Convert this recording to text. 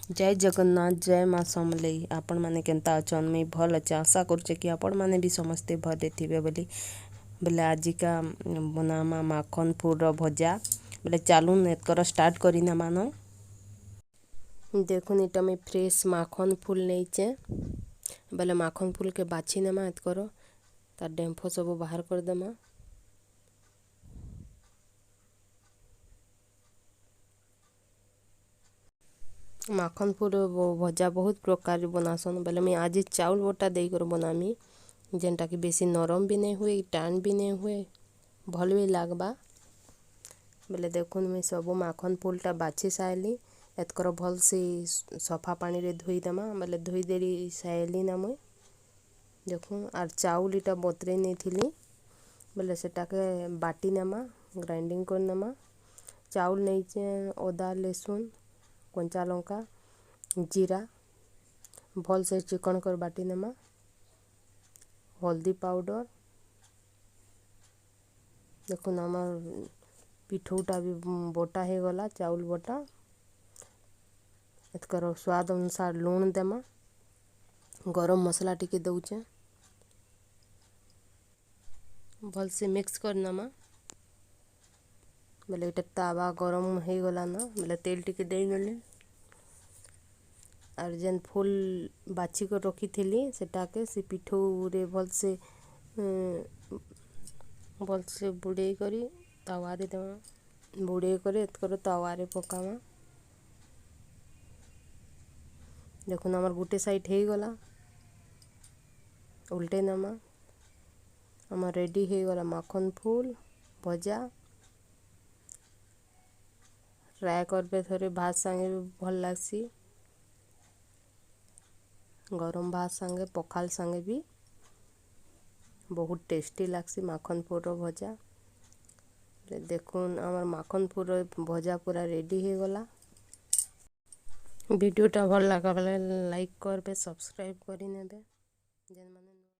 जय जगन्नाथ जय माँ समलेई आपण मैंने केन्ता अछन मुई भल अच्छे आशा करुचे कि आपण मैंने भी समस्ते भले थे बोली बोले आजिका बनामा माखन फूल भजा बोले चलून एतकर स्टार्ट करना मान देखुन इटा मुई फ्रेश माखन फूल नहींचे बोले माखन फूल के बाछी नेमा एतकर तार डेम्फो सब बाहर करदेमा माखन फूल भजा बहुत प्रकार बनासन बोले मुझे आज चाउल बटा देकर बनामी जेनटा कि बेसी नरम भी नहीं हुए टाण भी नहीं हुए भल भी लगवा बोले देखुन मुझे सब माखन फूलटा बाछी साइली एतकर भल से सफा पानी रे धोईदेमा बोले धोईदेली साइली ना मुई देखुन आर चाउल इटा बतरे नहीं थी बोले सेटाके बाटी नेमा ग्राइंडिंग कर नेमा चाउल नहीं अदा लहसुन कंचा लंका जीरा भल से चिकन कर बाटी नेमा हल्दी पाउडर देखुन आमर पिठौटा भी बटा हो गला चाउल बटा एतकर स्वाद अनुसार लूण देमा गरम मसला टिके दउचे भल से मिक्स कर नेमा बोले इटा तावा गरम हो गला ना बोले तेल टिके देनेली और जेन फूल बाछी को रखी थी सेटाके से पिठौ रे भल से बुड़े करी तावारे देमा बुड़े करे एतकर तावारे पकामा देखुन आमर गुटे साइड हो गला उल्टे नेमा आमर रेडी हो गला माखन फूल भजा ट्राए करबे थोड़े भात संगे भी भल लागसी गरम भात संगे पखाल संगे भी बहुत टेस्टी लागसी माखन फूल भजा देखुन आमर माखन फूल भजा पूरा रेडी हो गला वीडियोटा भल लगा लाइक करबे सब्सक्राइब करी नेबे जेन माने